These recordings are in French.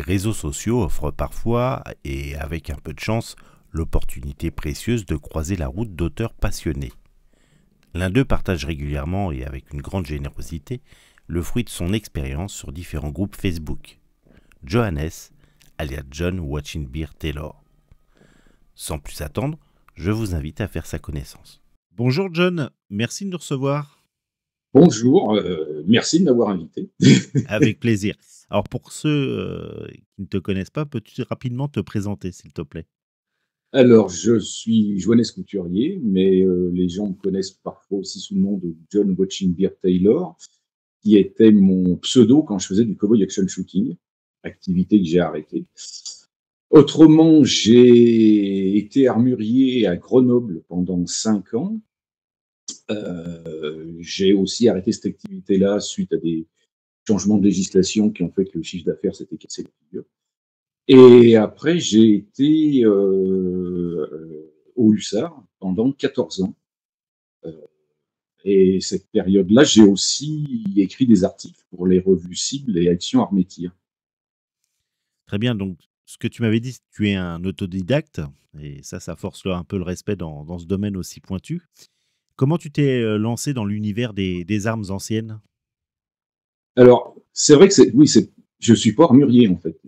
réseaux sociaux offrent parfois, et avec un peu de chance, l'opportunité précieuse de croiser la route d'auteurs passionnés. L'un d'eux partage régulièrement et avec une grande générosité le fruit de son expérience sur différents groupes Facebook. Johannes, alias John Watching Beer Taylor. Sans plus attendre, je vous invite à faire sa connaissance. Bonjour John, merci de nous recevoir. Bonjour, merci de m'avoir invité. Avec plaisir. Alors pour ceux qui ne te connaissent pas, peux-tu rapidement te présenter s'il te plaît? Alors, je suis Johannes Couturier, mais les gens me connaissent parfois aussi sous le nom de John Watching Beer Taylor, qui était mon pseudo quand je faisais du cowboy action shooting, activité que j'ai arrêtée. Autrement, j'ai été armurier à Grenoble pendant 5 ans. J'ai aussi arrêté cette activité-là suite à des changements de législation qui ont fait que le chiffre d'affaires s'était cassé la figure. Et après, j'ai été au Hussard pendant 14 ans. Et cette période-là, j'ai aussi écrit des articles pour les revues Cible et Action Armée Tir. Très bien, donc ce que tu m'avais dit, c'est que tu es un autodidacte, et ça force un peu le respect dans ce domaine aussi pointu. Comment tu t'es lancé dans l'univers des armes anciennes? Alors, c'est vrai que je suis pas armurier en fait.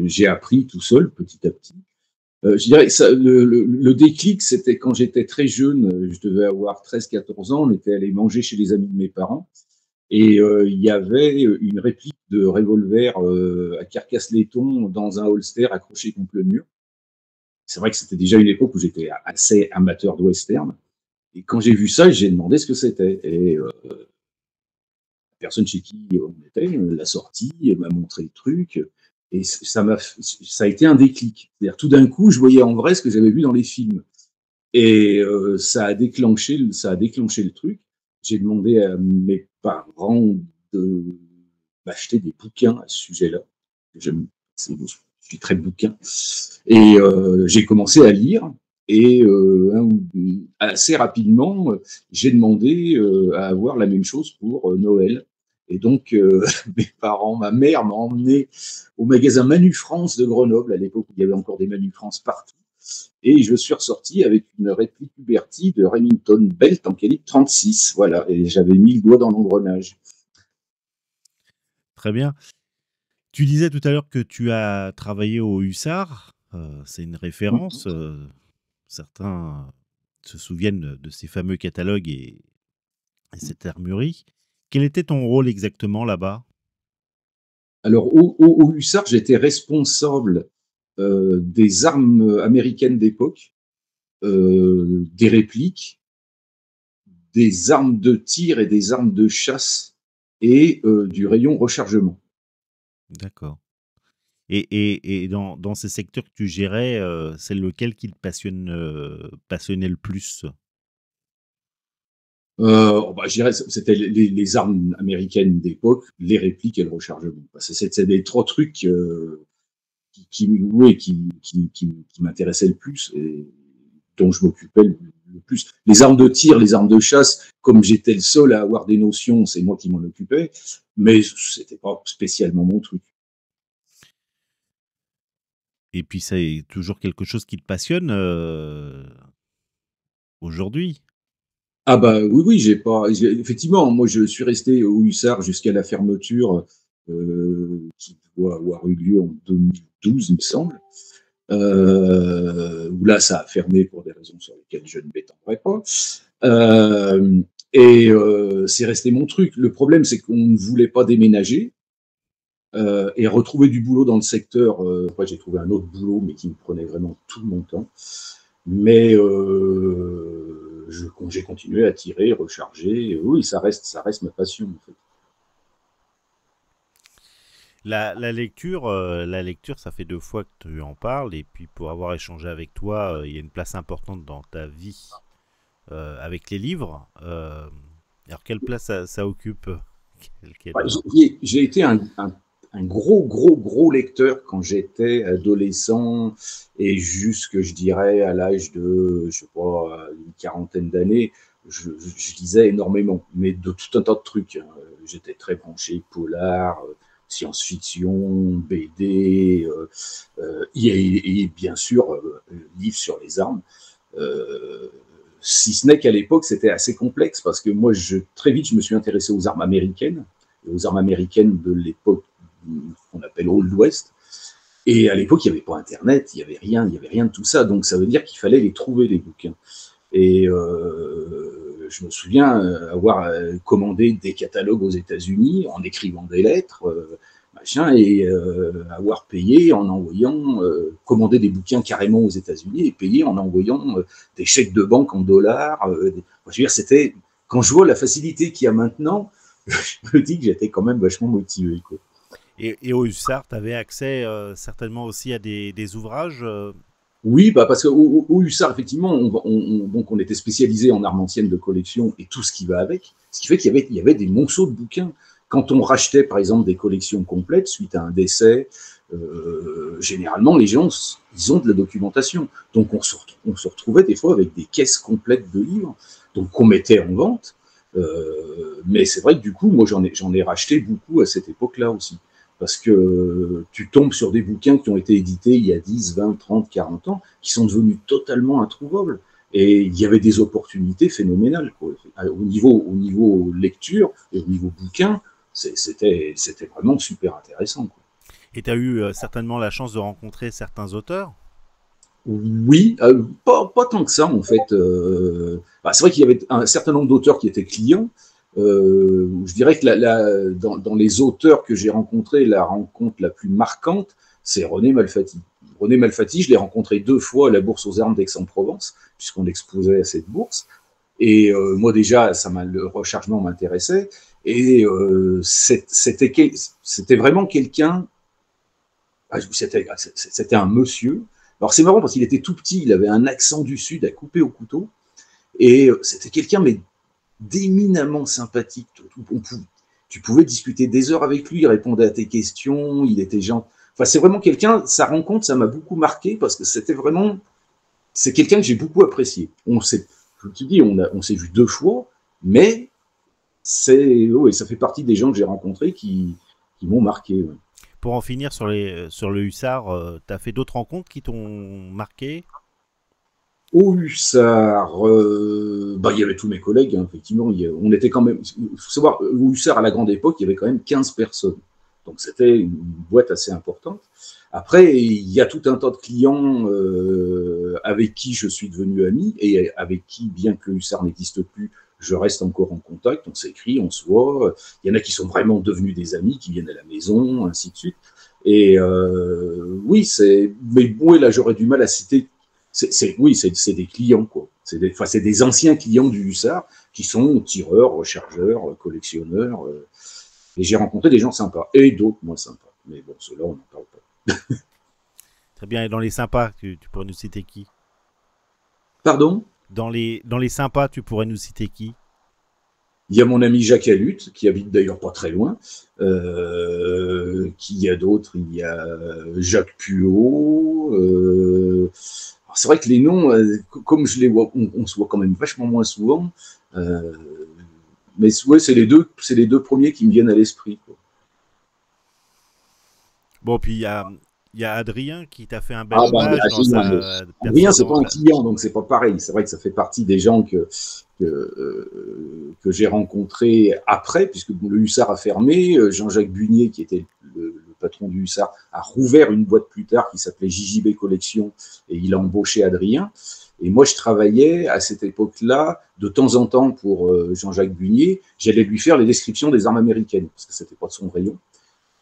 J'ai appris tout seul, petit à petit. Je dirais que le déclic, c'était quand j'étais très jeune, je devais avoir 13-14 ans, on était allé manger chez les amis de mes parents. Et il y avait une réplique de revolver à carcasse laiton dans un holster accroché contre le mur. C'est vrai que c'était déjà une époque où j'étais assez amateur de western. Et quand j'ai vu ça, j'ai demandé ce que c'était. Et la personne chez qui on était l'a sorti, elle m'a montré le truc. Et ça a été un déclic. C'est-à-dire tout d'un coup, je voyais en vrai ce que j'avais vu dans les films. Et ça a déclenché le truc. J'ai demandé à mes parents de m'acheter des bouquins à ce sujet-là. J'aime, je suis très bouquin. Et j'ai commencé à lire. Et assez rapidement, j'ai demandé à avoir la même chose pour Noël. Et donc, mes parents, ma mère m'a emmené au magasin Manu France de Grenoble, à l'époque où il y avait encore des Manu France partout. Et je suis ressorti avec une réplique Uberti de Remington Belt en calibre 36. Voilà, et j'avais mis le doigt dans l'engrenage. Très bien. Tu disais tout à l'heure que tu as travaillé au Hussard, c'est une référence, certains se souviennent de ces fameux catalogues et cette armurerie. Quel était ton rôle exactement là-bas? Alors, au Hussard, j'étais responsable des armes américaines d'époque, des répliques, des armes de tir et des armes de chasse et du rayon rechargement. D'accord. Et dans ces secteurs que tu gérais, c'est lequel qui te passionnait le plus? Bah, je dirais c'était les armes américaines d'époque, les répliques et le rechargement. C'est les trois trucs qui m'intéressaient le plus et dont je m'occupais le plus. Les armes de tir, les armes de chasse, comme j'étais le seul à avoir des notions, c'est moi qui m'en occupais, mais c'était pas spécialement mon truc. Et puis c'est toujours quelque chose qui te passionne, aujourd'hui? Ah bah oui, oui, effectivement, moi je suis resté au Hussard jusqu'à la fermeture qui doit avoir eu lieu en 2012, il me semble. Où là, ça a fermé pour des raisons sur lesquelles je ne m'étendrai pas. C'est resté mon truc. Le problème, c'est qu'on ne voulait pas déménager et retrouver du boulot dans le secteur. Après, j'ai trouvé un autre boulot, mais qui me prenait vraiment tout mon temps. Mais j'ai continué à tirer, recharger. Oui, ça reste ma passion en fait. La lecture, ça fait 2 fois que tu en parles et puis pour avoir échangé avec toi, il y a une place importante dans ta vie, avec les livres. Alors quelle place ça occupe? Quelle Ouais, j'ai été un gros, gros, gros lecteur quand j'étais adolescent et jusque, je dirais, à l'âge de, je sais pas, une quarantaine d'années, je lisais énormément, mais de tout un tas de trucs, hein. J'étais très branché polar, science-fiction, BD, et bien sûr, livres sur les armes. Si ce n'est qu'à l'époque, c'était assez complexe parce que moi, très vite, je me suis intéressé aux armes américaines, aux armes américaines de l'époque qu'on appelle Old West. Et à l'époque, il n'y avait pas Internet, il n'y avait rien de tout ça. Donc, ça veut dire qu'il fallait les trouver, les bouquins. Et je me souviens avoir commandé des catalogues aux États-Unis en écrivant des lettres, machin, et avoir payé en envoyant, commandé des bouquins carrément aux États-Unis et payé en envoyant des chèques de banque en dollars. Je veux dire, c'était, quand je vois la facilité qu'il y a maintenant, je me dis que j'étais quand même vachement motivé, quoi. Et au Hussard, tu avais accès certainement aussi à des ouvrages. Oui, bah parce qu'au Hussard, effectivement, donc on était spécialisé en armes anciennes de collection et tout ce qui va avec, ce qui fait qu'il y avait des monceaux de bouquins. Quand on rachetait, par exemple, des collections complètes suite à un décès, généralement, les gens, ils ont de la documentation. Donc, on se retrouvait des fois avec des caisses complètes de livres, donc qu'on mettait en vente. Mais c'est vrai que du coup, moi, j'en ai racheté beaucoup à cette époque-là aussi. Parce que tu tombes sur des bouquins qui ont été édités il y a 10, 20, 30, 40 ans, qui sont devenus totalement introuvables. Et il y avait des opportunités phénoménales, quoi. Au niveau lecture et au niveau bouquin, c'était vraiment super intéressant, quoi. Et tu as eu certainement la chance de rencontrer certains auteurs. Oui, pas tant que ça en fait. Bah, c'est vrai qu'il y avait un certain nombre d'auteurs qui étaient clients. Je dirais que dans les auteurs que j'ai rencontrés, la rencontre la plus marquante, c'est René Malfatti. René Malfatti, je l'ai rencontré 2 fois à la Bourse aux armes d'Aix-en-Provence, puisqu'on exposait à cette bourse. Et moi déjà, le rechargement m'intéressait. Et c'était vraiment quelqu'un. C'était un monsieur. Alors c'est marrant parce qu'il était tout petit, il avait un accent du Sud à couper au couteau. Et c'était quelqu'un, mais d'éminemment sympathique. Tu pouvais discuter des heures avec lui, il répondait à tes questions, il était gentil. Enfin, c'est vraiment quelqu'un, sa rencontre, ça m'a beaucoup marqué parce que c'est quelqu'un que j'ai beaucoup apprécié. Je te dis, on s'est vu 2 fois, mais ouais, ça fait partie des gens que j'ai rencontrés qui m'ont marqué. Ouais. Pour en finir sur le Hussard, tu as fait d'autres rencontres qui t'ont marqué? Au Hussard, bah, il y avait tous mes collègues, hein, effectivement. On était quand même. Il faut savoir, au Hussard, à la grande époque, il y avait quand même 15 personnes. Donc c'était une boîte assez importante. Après, il y a tout un tas de clients avec qui je suis devenu ami et avec qui, bien que le Hussard n'existe plus, je reste encore en contact. On s'écrit, on se voit. Il y en a qui sont vraiment devenus des amis, qui viennent à la maison, ainsi de suite. Et oui, mais ouais, là, j'aurais du mal à citer. Oui, c'est des clients, quoi. C'est des anciens clients du Hussard qui sont tireurs, rechargeurs, collectionneurs. Et j'ai rencontré des gens sympas et d'autres moins sympas. Mais bon, ceux-là, on n'en parle pas. Très bien. Et dans les sympas, tu pourrais nous citer qui? Pardon? Dans les sympas, tu pourrais nous citer qui? Il y a mon ami Jacques Alut, qui habite d'ailleurs pas très loin. Qui y a d'autres? Il y a Jacques Puot. C'est vrai que les noms, comme je les vois, on se voit quand même vachement moins souvent. Mais ouais, c'est les deux premiers qui me viennent à l'esprit, quoi. Bon, puis il y a Adrien qui t'a fait un bel Ah ben, hommage dans sa Adrien, c'est pas un précédente. client, donc c'est pas pareil. C'est vrai que ça fait partie des gens que j'ai rencontrés après, puisque le Hussard a fermé. Jean-Jacques Bunier, qui était le patron du Hussard, a rouvert une boîte plus tard qui s'appelait JJB Collection, et il a embauché Adrien. Et moi, je travaillais à cette époque-là, de temps en temps, pour Jean-Jacques Bunier. J'allais lui faire les descriptions des armes américaines, parce que c'était pas de son rayon.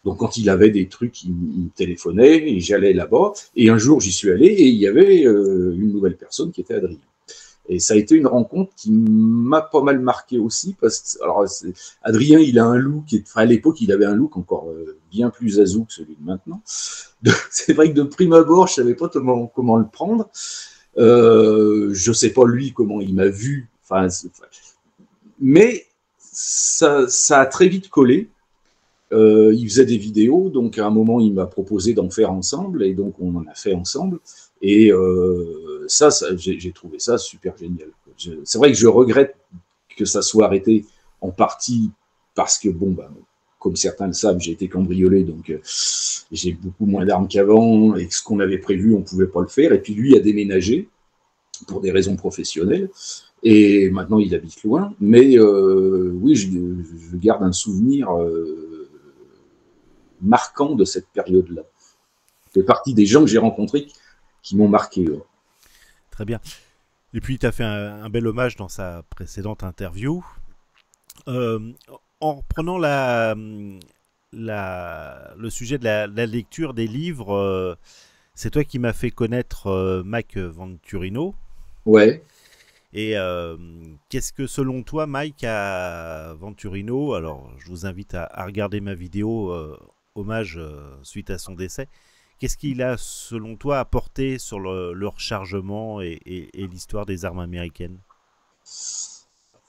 Donc, quand il avait des trucs, il me téléphonait et j'allais là-bas. Et un jour, j'y suis allé et il y avait une nouvelle personne qui était Adrien. Et ça a été une rencontre qui m'a pas mal marqué aussi parce que, alors, Adrien, il a un look, à l'époque, il avait un look encore bien plus azou que celui de maintenant. C'est vrai que de prime abord, je savais pas comment le prendre. Je sais pas lui comment il m'a vu. Mais ça a très vite collé. Il faisait des vidéos, donc à un moment il m'a proposé d'en faire ensemble, et donc on en a fait ensemble. Et j'ai trouvé ça super génial. C'est vrai que je regrette que ça soit arrêté en partie parce que bon, ben, comme certains le savent, j'ai été cambriolé, donc j'ai beaucoup moins d'armes qu'avant, et ce qu'on avait prévu, on ne pouvait pas le faire. Et puis lui a déménagé pour des raisons professionnelles, et maintenant il habite loin. Mais oui, je garde un souvenir marquant de cette période-là. C'est partie des gens que j'ai rencontrés qui m'ont marqué. Très bien. Et puis, tu as fait un bel hommage dans sa précédente interview. Euh, En reprenant le sujet de la lecture des livres, c'est toi qui m'as fait connaître Mike Venturino. Ouais. Et qu'est-ce que, selon toi, Mike a Venturino, alors je vous invite à regarder ma vidéo hommage suite à son décès, qu'est-ce qu'il a, selon toi, apporté sur le rechargement et l'histoire des armes américaines?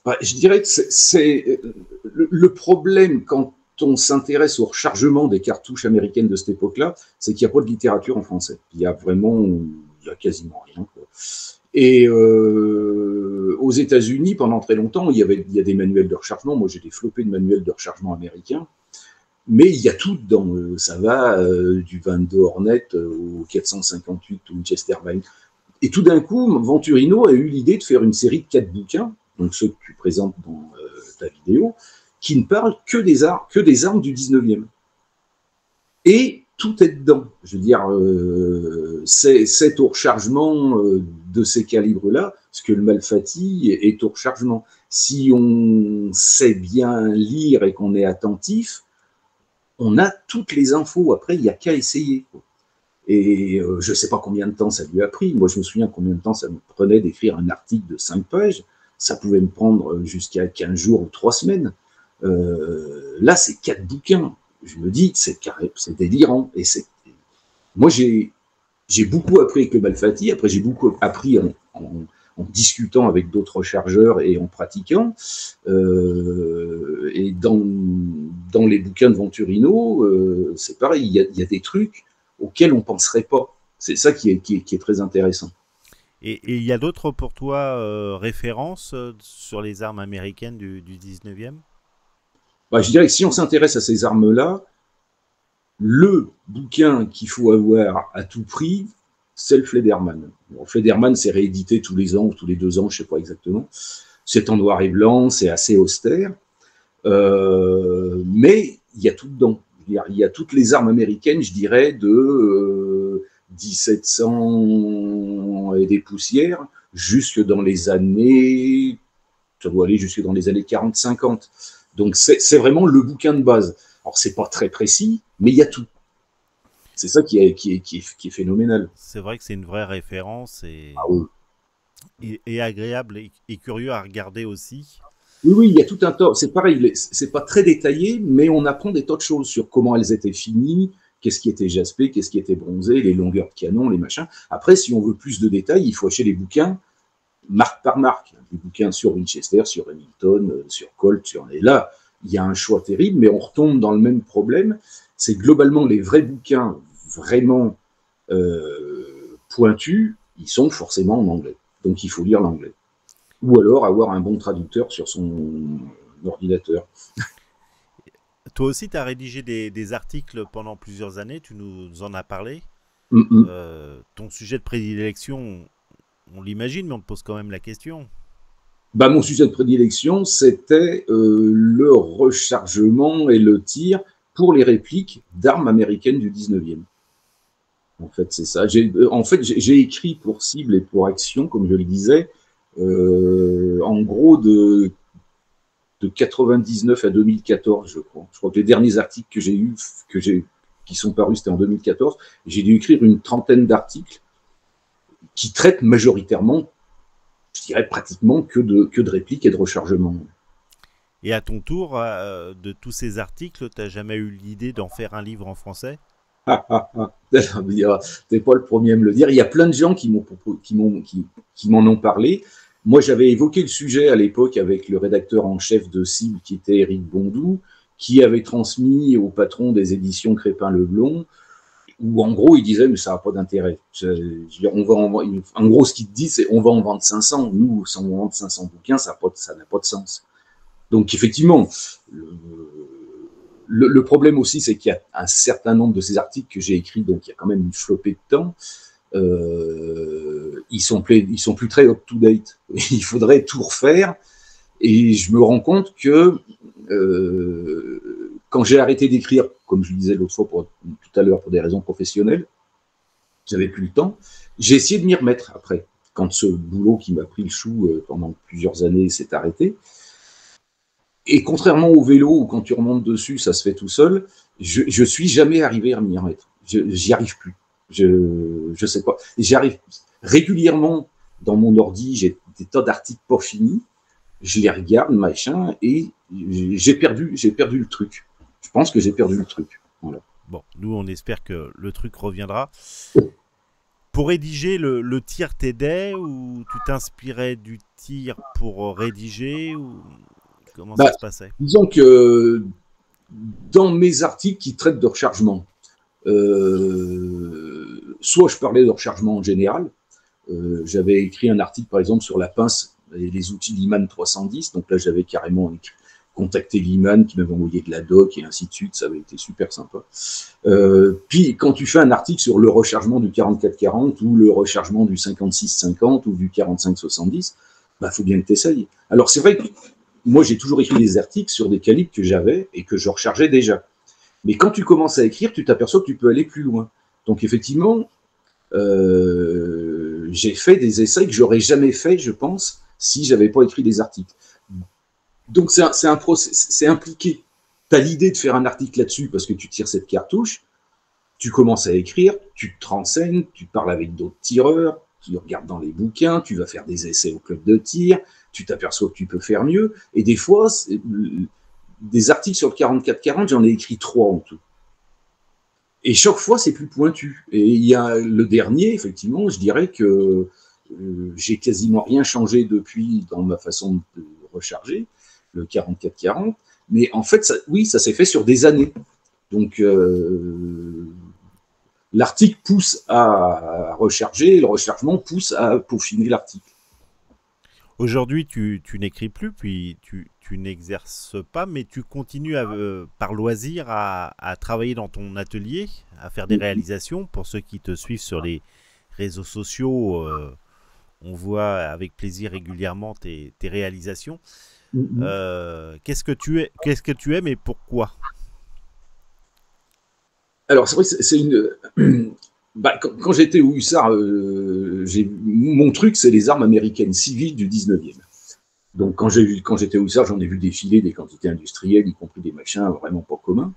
Ouais, je dirais que c'est le problème quand on s'intéresse au rechargement des cartouches américaines de cette époque-là, c'est qu'il n'y a pas de littérature en français. Il y a quasiment rien, quoi. Et aux États-Unis, pendant très longtemps, il y a des manuels de rechargement. Moi, j'ai des flopées de manuels de rechargement américains, mais il y a tout dedans. Ça va du 22 Hornet au 458 Winchester Mine. Et tout d'un coup, Venturino a eu l'idée de faire une série de 4 bouquins, donc ceux que tu présentes dans ta vidéo, qui ne parlent que des armes du 19e. Et tout est dedans. Je veux dire, c'est au rechargement de ces calibres-là, parce que le Malfatti est au rechargement. Si on sait bien lire et qu'on est attentif, on a toutes les infos. Après, il n'y a qu'à essayer. Et je ne sais pas combien de temps ça lui a pris. Moi, je me souviens combien de temps ça me prenait d'écrire un article de 5 pages. Ça pouvait me prendre jusqu'à 15 jours ou 3 semaines. Là, c'est 4 bouquins. Je me dis, c'est délirant. Moi, j'ai beaucoup appris avec le Malfatti. Après, j'ai beaucoup appris en discutant avec d'autres chargeurs et en pratiquant. Et dans les bouquins de Venturino, c'est pareil. Il y a des trucs auxquels on ne penserait pas. C'est ça qui est très intéressant. Et il y a d'autres pour toi références sur les armes américaines du 19e? Bah, je dirais que si on s'intéresse à ces armes-là, le bouquin qu'il faut avoir à tout prix, c'est le Flederman. Bon, Flederman, c'est réédité tous les ans ou tous les 2 ans, je ne sais pas exactement. C'est en noir et blanc, c'est assez austère. Mais il y a tout dedans. Il y a toutes les armes américaines, je dirais, de 1700 et des poussières, jusque dans les années, ça doit aller jusque dans les années 40-50. Donc c'est vraiment le bouquin de base. Alors c'est pas très précis, mais il y a tout. C'est ça qui est phénoménal. C'est vrai que c'est une vraie référence Ah oui. et agréable et curieux à regarder aussi. Oui, oui, il y a tout un tas. C'est pareil, c'est pas très détaillé, mais on apprend des tas de choses sur comment elles étaient finies, qu'est-ce qui était jaspé, qu'est-ce qui était bronzé, les longueurs de canon, les machins. Après, si on veut plus de détails, il faut acheter les bouquins marque par marque. Des bouquins sur Winchester, sur Remington, sur Colt, Et là, il y a un choix terrible, mais on retombe dans le même problème. C'est globalement les vrais bouquins vraiment pointus, ils sont forcément en anglais. Donc il faut lire l'anglais. Ou alors avoir un bon traducteur sur son ordinateur. Toi aussi, tu as rédigé des articles pendant plusieurs années, tu nous en as parlé. Mm-mm. Ton sujet de prédilection, on l'imagine, mais on te pose quand même la question. Bah, mon sujet de prédilection, c'était le rechargement et le tir pour les répliques d'armes américaines du 19e. En fait, c'est ça. J'ai écrit pour Cible et pour Action, comme je le disais, en gros de 99 à 2014, je crois. Je crois que les derniers articles que j'ai eus, qui sont parus, c'était en 2014. J'ai dû écrire une trentaine d'articles qui traitent majoritairement, je dirais pratiquement que de répliques et de rechargement. Et à ton tour, de tous ces articles, tu n'as jamais eu l'idée d'en faire un livre en français? T'es pas le premier à me le dire. Il y a plein de gens qui m'en ont parlé. Moi, j'avais évoqué le sujet à l'époque avec le rédacteur en chef de Cible, qui était Éric Bondou, qui avait transmis au patron des éditions Crépin-Leblond, où en gros, il disait, mais ça n'a pas d'intérêt. En gros, ce qu'il dit, c'est on va en vendre 500. Nous, si on vend 500 bouquins, ça n'a pas de sens. Donc, effectivement, le problème aussi, c'est qu'il y a un certain nombre de ces articles que j'ai écrits, donc il y a quand même une flopée de temps. Ils sont plus très up-to-date. Il faudrait tout refaire. Et je me rends compte que quand j'ai arrêté d'écrire, comme je le disais l'autre fois tout à l'heure pour des raisons professionnelles, j'avais plus le temps. J'ai essayé de m'y remettre après, quand ce boulot qui m'a pris le chou pendant plusieurs années s'est arrêté. Et contrairement au vélo où quand tu remontes dessus, ça se fait tout seul, je suis jamais arrivé à m'y remettre. J'y arrive plus. Je sais pas. J'y arrive régulièrement dans mon ordi. J'ai des tas d'articles pas finis. Je les regarde, machin, et j'ai perdu le truc. Je pense que j'ai perdu le truc. Voilà. Bon, nous on espère que le truc reviendra. Pour rédiger, le tir t'aidait ou tu t'inspirais du tir pour rédiger ou comment ça se passait? Disons que dans mes articles qui traitent de rechargement, soit je parlais de rechargement en général. J'avais écrit un article par exemple sur la pince et les outils Lyman 310. Donc là, j'avais carrément contacté Lyman qui m'avait envoyé de la doc et ainsi de suite. Ça avait été super sympa. Puis quand tu fais un article sur le rechargement du 4440 ou le rechargement du 5650 ou du 4570, bah faut bien que tu essayes. Alors c'est vrai que moi j'ai toujours écrit des articles sur des calibres que j'avais et que je rechargeais déjà. Mais quand tu commences à écrire, tu t'aperçois que tu peux aller plus loin. Donc effectivement, j'ai fait des essais que j'aurais jamais fait, je pense, si j'avais pas écrit des articles. Donc c'est impliqué. Tu as l'idée de faire un article là-dessus parce que tu tires cette cartouche, tu commences à écrire, tu te renseignes, tu parles avec d'autres tireurs, tu regardes dans les bouquins, tu vas faire des essais au club de tir, tu t'aperçois que tu peux faire mieux. Et des fois, des articles sur le 4440, j'en ai écrit 3 en tout. Et chaque fois, c'est plus pointu. Et il y a le dernier, effectivement, je dirais que j'ai quasiment rien changé depuis dans ma façon de recharger, le 4440. Mais en fait, ça s'est fait sur des années. Donc, l'article pousse à recharger, et le rechargement pousse à peaufiner l'article. Aujourd'hui, tu n'écris plus, puis tu n'exerces pas, mais tu continues par loisir à travailler dans ton atelier, à faire des réalisations. Pour ceux qui te suivent sur les réseaux sociaux, on voit avec plaisir régulièrement tes réalisations. Qu'est-ce que tu aimes et pourquoi? Alors, c'est vrai que c'est une... quand j'étais au Hussard, mon truc, c'est les armes américaines civiles du 19e. Donc, quand j'étais au Hussard, j'en ai vu défiler des quantités industrielles, y compris des machins vraiment pas communs.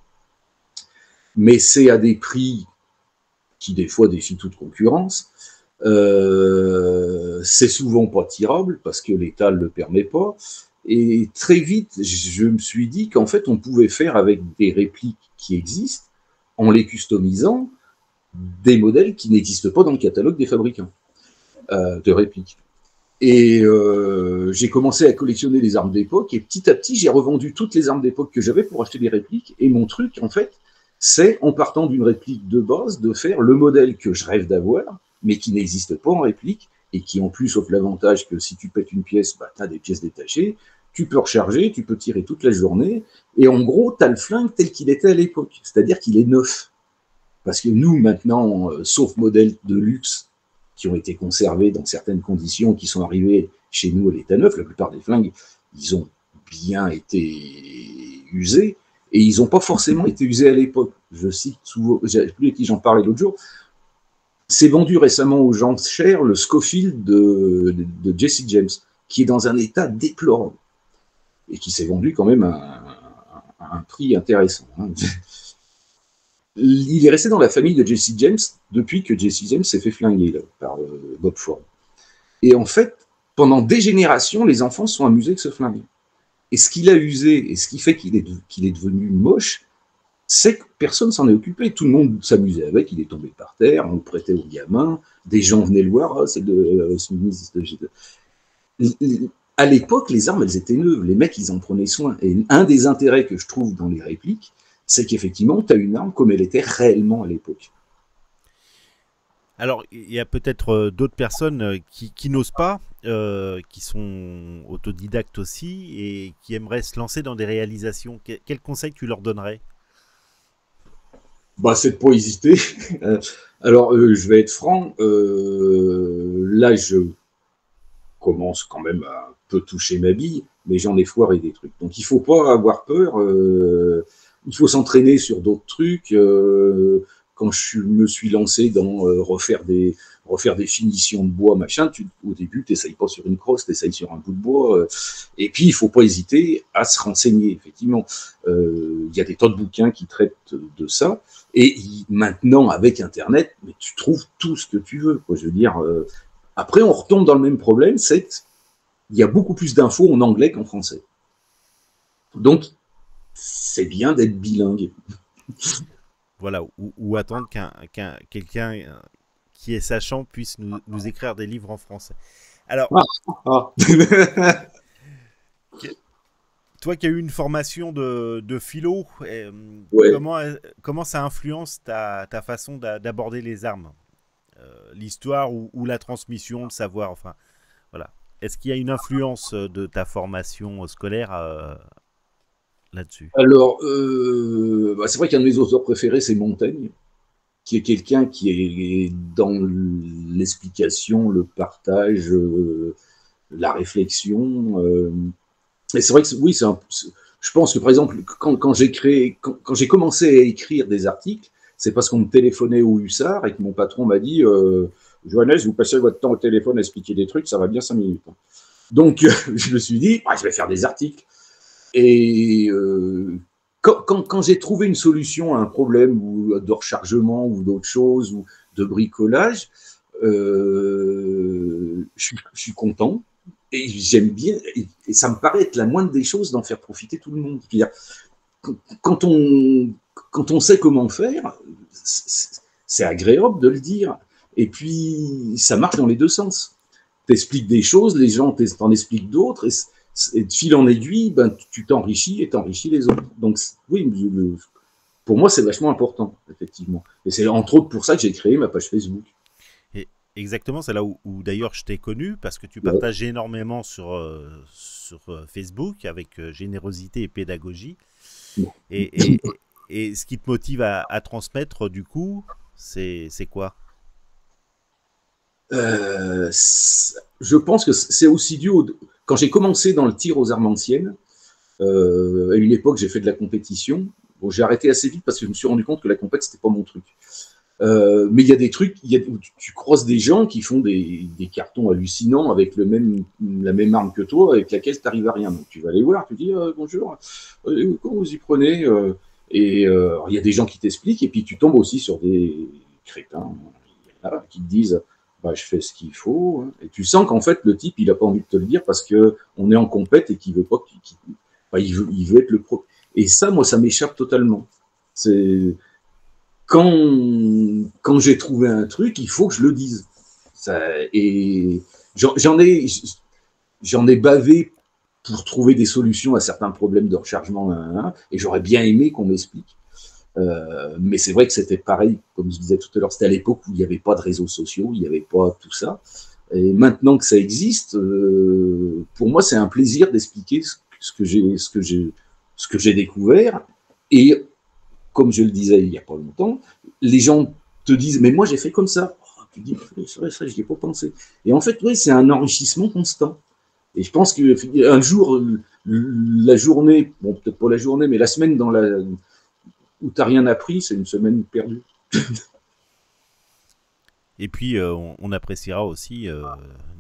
Mais c'est à des prix qui, des fois, défient toute concurrence. C'est souvent pas tirable parce que l'État ne le permet pas. Et très vite, je me suis dit qu'en fait, on pouvait faire avec des répliques qui existent, en les customisant, des modèles qui n'existent pas dans le catalogue des fabricants de répliques. Et j'ai commencé à collectionner les armes d'époque et petit à petit, j'ai revendu toutes les armes d'époque que j'avais pour acheter des répliques. Et mon truc, en fait, c'est, en partant d'une réplique de base, de faire le modèle que je rêve d'avoir, mais qui n'existe pas en réplique et qui, en plus, offre l'avantage que si tu pètes une pièce, bah, tu as des pièces détachées, tu peux recharger, tu peux tirer toute la journée. Et en gros, tu as le flingue tel qu'il était à l'époque, c'est-à-dire qu'il est neuf. Parce que nous, maintenant, sauf modèles de luxe qui ont été conservés dans certaines conditions, qui sont arrivés chez nous à l'état neuf, la plupart des flingues, ils ont bien été usés, et ils n'ont pas forcément été usés à l'époque. Je cite souvent, j'ai plus à qui j'en parlais l'autre jour, c'est vendu récemment aux gens chers le Scofield de Jesse James, qui est dans un état déplorable, et qui s'est vendu quand même à un prix intéressant. Il est resté dans la famille de Jesse James depuis que Jesse James s'est fait flinguer là, par Bob Ford. Et en fait, pendant des générations, les enfants se sont amusés avec ce flingue. Et ce qu'il a usé, et ce qui fait qu'il est devenu moche, c'est que personne s'en est occupé. Tout le monde s'amusait avec, il est tombé par terre, on le prêtait aux gamins, des gens venaient le voir, oh, c'est de à l'époque, les armes, elles étaient neuves, les mecs, ils en prenaient soin. Et un des intérêts que je trouve dans les répliques, c'est qu'effectivement, tu as une arme comme elle était réellement à l'époque. Alors, il y a peut-être d'autres personnes qui n'osent pas, qui sont autodidactes aussi, et qui aimeraient se lancer dans des réalisations. Quel conseil tu leur donnerais? Bah, c'est de pas hésiter. Alors, je vais être franc. Là, je commence quand même à un peu toucher ma bille, mais j'en ai foiré des trucs. Donc, il faut pas avoir peur. Il faut s'entraîner sur d'autres trucs. Quand me suis lancé dans refaire des finitions de bois, machin, au début, tu n'essayes pas sur une crosse, tu essayes sur un bout de bois. Et puis, il faut pas hésiter à se renseigner, effectivement. Il y a des tas de bouquins qui traitent de ça. Et maintenant, avec Internet, mais tu trouves tout ce que tu veux. Quoi. Je veux dire, après, on retombe dans le même problème, c'est qu'il y a beaucoup plus d'infos en anglais qu'en français. Donc, c'est bien d'être bilingue. Voilà, ou attendre quelqu'un qui est sachant puisse nous écrire des livres en français. Alors, Ah, ah. toi qui as eu une formation de philo, Ouais. comment ça influence ta façon d'aborder les armes? L'histoire ou la transmission, le savoir, enfin, voilà. Est-ce qu'il y a une influence de ta formation scolaire là-dessus? Alors, bah, c'est vrai qu'un de mes auteurs préférés, c'est Montaigne, qui est quelqu'un qui est dans l'explication, le partage, la réflexion. Et c'est vrai que oui, je pense que par exemple, quand j'ai commencé à écrire des articles, c'est parce qu'on me téléphonait au Hussard et que mon patron m'a dit Johannes, vous passez votre temps au téléphone à expliquer des trucs, ça va bien 5 minutes. Donc, je me suis dit, ah, je vais faire des articles. Et quand j'ai trouvé une solution à un problème ou de rechargement ou d'autre chose ou de bricolage, je suis content et j'aime bien. Et ça me paraît être la moindre des choses d'en faire profiter tout le monde. Quand on, quand on sait comment faire, c'est agréable de le dire. Et puis, ça marche dans les deux sens. T'expliques des choses, les gens t'en expliquent d'autres, et de fil en aiguille, ben, tu t'enrichis et t'enrichis les autres. Donc, oui, pour moi, c'est vachement important, effectivement. Et c'est entre autres pour ça que j'ai créé ma page Facebook. Et exactement, c'est là où d'ailleurs je t'ai connu, parce que tu Ouais. partages énormément sur Facebook avec générosité et pédagogie. Et ce qui te motive à transmettre, du coup, c'est quoi? Je pense que c'est aussi dû quand j'ai commencé dans le tir aux armes anciennes, à une époque, j'ai fait de la compétition. Bon, j'ai arrêté assez vite parce que je me suis rendu compte que la compète, c'était pas mon truc. Mais il y a des trucs, où tu croises des gens qui font des cartons hallucinants avec la même arme que toi, avec laquelle tu n'arrives à rien. Donc tu vas les voir, tu dis bonjour, comment vous y prenez Et il y a des gens qui t'expliquent, et puis tu tombes aussi sur des crétins là, qui te disent bah, je fais ce qu'il faut. Hein. Et tu sens qu'en fait, le type, il n'a pas envie de te le dire parce qu'on est en compète et qu'il veut pas bah, il veut être le pro. Et ça, moi, ça m'échappe totalement. C'est quand, quand j'ai trouvé un truc, il faut que je le dise. Ça, et j'en ai, j'en ai bavé pour trouver des solutions à certains problèmes de rechargement, et j'aurais bien aimé qu'on m'explique. Mais c'est vrai que c'était pareil, comme je disais tout à l'heure, c'était à l'époque où il n'y avait pas de réseaux sociaux, il n'y avait pas tout ça. Et maintenant que ça existe, pour moi, c'est un plaisir d'expliquer ce que j'ai découvert. Et comme je le disais il n'y a pas longtemps, les gens te disent, mais moi j'ai fait comme ça. Oh, tu dis, c'est vrai, ça, je n'y ai pas pensé. Et en fait, oui, c'est un enrichissement constant. Et je pense qu'un jour, la journée, bon, peut-être pas la journée, mais la semaine où tu n'as rien appris, c'est une semaine perdue. Et puis, on appréciera aussi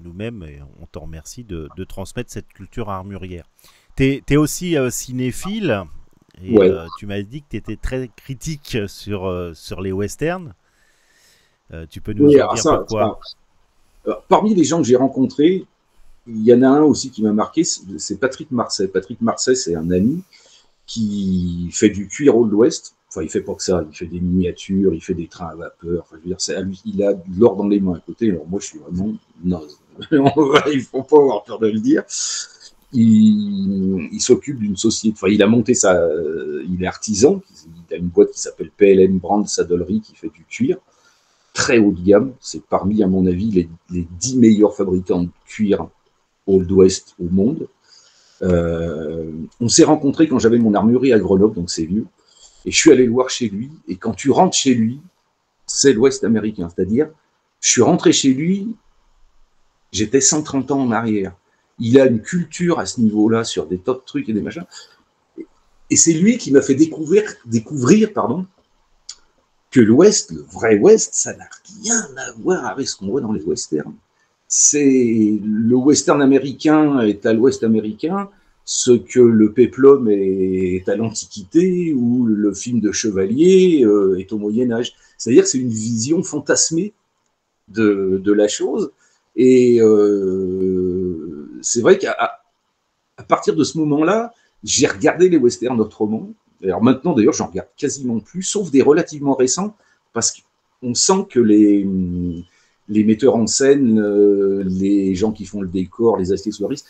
nous-mêmes, et on t'en remercie, de transmettre cette culture armurière. T'es aussi cinéphile, et Ouais. tu m'as dit que tu étais très critique sur les westerns. Tu peux nous Oui, en alors dire pourquoi? parmi les gens que j'ai rencontrés, il y en a un aussi qui m'a marqué, c'est Patrick Marseille. Patrick Marseille, c'est un ami qui fait du cuir Old West. Enfin, il fait pas que ça, il fait des miniatures, il fait des trains à vapeur. Enfin, je veux dire, à lui, il a de l'or dans les mains à côté. Alors moi, je suis vraiment naze. Il faut pas avoir peur de le dire. Il s'occupe d'une société. Enfin, il a monté il est artisan. Il a une boîte qui s'appelle PLM Brand Saddlery qui fait du cuir très haut de gamme. C'est parmi, à mon avis, les 10 meilleurs fabricants de cuir Old West au monde. On s'est rencontrés quand j'avais mon armurerie à Grenoble, donc c'est vieux. Et je suis allé le voir chez lui. Et quand tu rentres chez lui, c'est l'Ouest américain. C'est-à-dire, je suis rentré chez lui, j'étais 130 ans en arrière. Il a une culture à ce niveau-là sur des tas de trucs et des machins. Et c'est lui qui m'a fait découvrir que l'Ouest, le vrai Ouest, ça n'a rien à voir avec ce qu'on voit dans les westerns. C'est le western américain est à l'Ouest américain, ce que le péplum est à l'Antiquité ou le film de chevalier est au Moyen Âge. C'est-à-dire que c'est une vision fantasmée de la chose. Et c'est vrai qu'à partir de ce moment-là, j'ai regardé les westerns autrement. Alors maintenant, d'ailleurs, j'en regarde quasiment plus, sauf des relativement récents, parce qu'on sent que les metteurs en scène, les gens qui font le décor, les accessoiristes,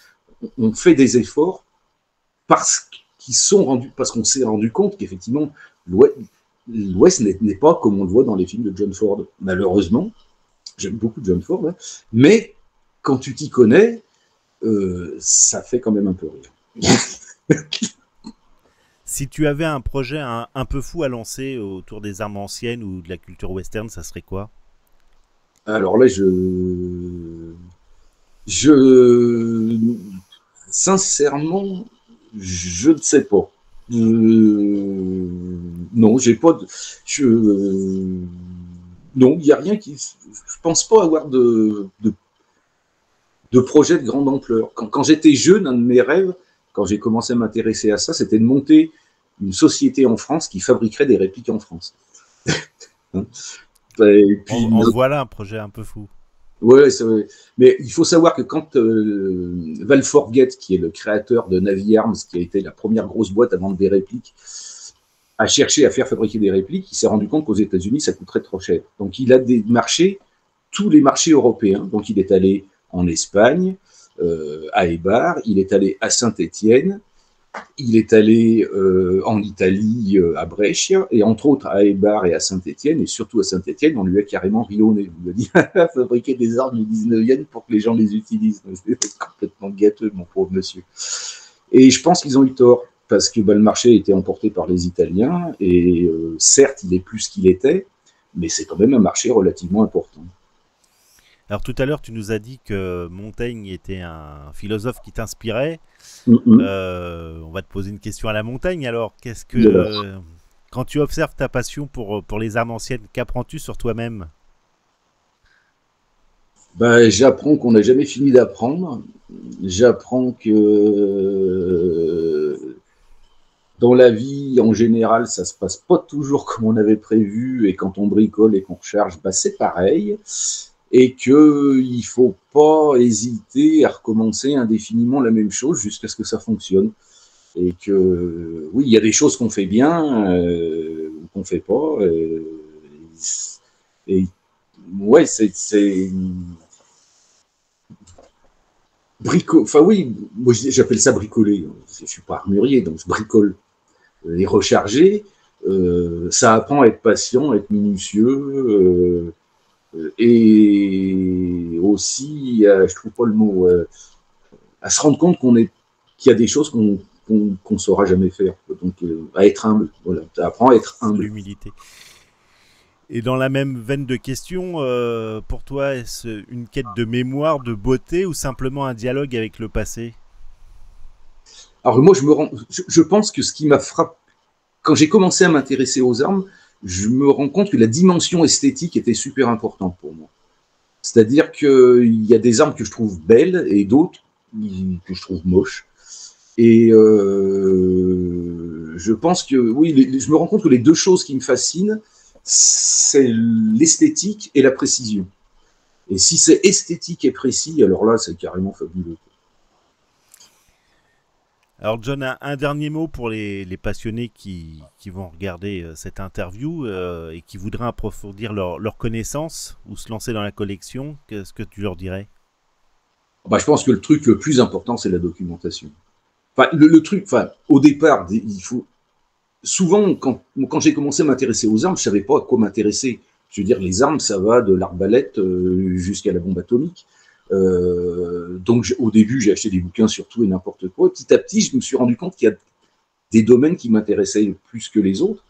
ont fait des efforts parce qu'on s'est rendu compte qu'effectivement, l'Ouest n'est pas comme on le voit dans les films de John Ford. Malheureusement, j'aime beaucoup John Ford, hein, mais quand tu t'y connais, ça fait quand même un peu rire. Si tu avais un projet un peu fou à lancer autour des armes anciennes ou de la culture western, ça serait quoi? Alors là, sincèrement, je ne sais pas. Non, j'ai pas de, non, il n'y a rien qui, je pense pas avoir de projet de grande ampleur. Quand j'étais jeune, un de mes rêves, quand j'ai commencé à m'intéresser à ça, c'était de monter une société en France qui fabriquerait des répliques en France. Et puis, en voilà un projet un peu fou. Ouais, mais il faut savoir que quand Val Forget, qui est le créateur de Navy Arms, qui a été la première grosse boîte à vendre des répliques, a cherché à faire fabriquer des répliques, il s'est rendu compte qu'aux États-Unis, ça coûterait trop cher. Donc il a démarché tous les marchés européens. Donc il est allé en Espagne, à Eibar, il est allé à Saint-Étienne, il est allé en Italie, à Brescia, et entre autres à Eibar et à Saint-Étienne, et surtout à Saint-Étienne, on lui a carrément ri au nez. On lui a dit « fabriquer des armes du 19e pour que les gens les utilisent ». C'est complètement gâteux, mon pauvre monsieur. Et je pense qu'ils ont eu tort, parce que le marché a été emporté par les Italiens, et certes, il est plus qu'il était, mais c'est quand même un marché relativement important. Alors tout à l'heure, tu nous as dit que Montaigne était un philosophe qui t'inspirait. On va te poser une question à la Montaigne. Alors, qu'est-ce que quand tu observes ta passion pour les armes anciennes, qu'apprends-tu sur toi-même? Ben, j'apprends qu'on n'a jamais fini d'apprendre. J'apprends que dans la vie, en général, ça se passe pas toujours comme on avait prévu, et quand on bricole et qu'on recharge, ben, c'est pareil. Et qu'il ne faut pas hésiter à recommencer indéfiniment la même chose jusqu'à ce que ça fonctionne. Et que, oui, il y a des choses qu'on fait bien ou qu'on ne fait pas. Et ouais, c'est enfin oui, moi j'appelle ça bricoler. Je ne suis pas armurier, donc je bricole. Et recharger, ça apprend à être patient, à être minutieux. Et aussi, je trouve pas le mot, à se rendre compte qu'il y a des choses qu'on saura jamais faire. Donc, à être humble. Voilà, ça apprend à être humble. L'humilité. Et dans la même veine de questions, pour toi, est-ce une quête de mémoire, de beauté, ou simplement un dialogue avec le passé? Alors moi, je pense que ce qui m'a frappé, quand j'ai commencé à m'intéresser aux armes, je me rends compte que la dimension esthétique était super importante pour moi. C'est-à-dire qu'il y a des armes que je trouve belles et d'autres que je trouve moches. Et je pense que, oui, je me rends compte que les deux choses qui me fascinent, c'est l'esthétique et la précision. Et si c'est esthétique et précis, alors là, c'est carrément fabuleux. Alors John, un dernier mot pour les passionnés qui vont regarder cette interview et qui voudraient approfondir leur connaissance ou se lancer dans la collection. Qu'est-ce que tu leur dirais? Bah, je pense que le truc le plus important, c'est la documentation. Enfin, le truc, enfin, au départ, il faut... Souvent, quand j'ai commencé à m'intéresser aux armes, je savais pas à quoi m'intéresser. Je veux dire, les armes, ça va de l'arbalète jusqu'à la bombe atomique. Donc au début, j'ai acheté des bouquins sur tout et n'importe quoi. Petit à petit, je me suis rendu compte qu'il y a des domaines qui m'intéressaient plus que les autres.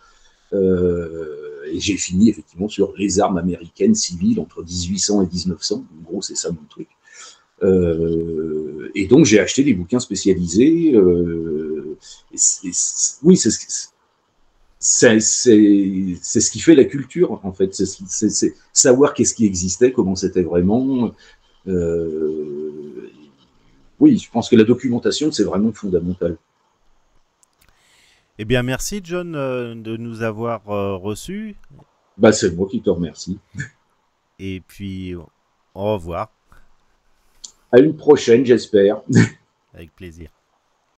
Et j'ai fini effectivement sur les armes américaines civiles entre 1800 et 1900. En gros, c'est ça mon truc. Et donc j'ai acheté des bouquins spécialisés. Oui, c'est ce qui fait la culture, en fait. C'est savoir qu'est-ce qui existait, comment c'était vraiment. Oui, je pense que la documentation, c'est vraiment fondamental. Eh bien, merci John de nous avoir reçus. Bah, c'est moi qui te remercie. Et puis, au revoir. À une prochaine, j'espère. Avec plaisir.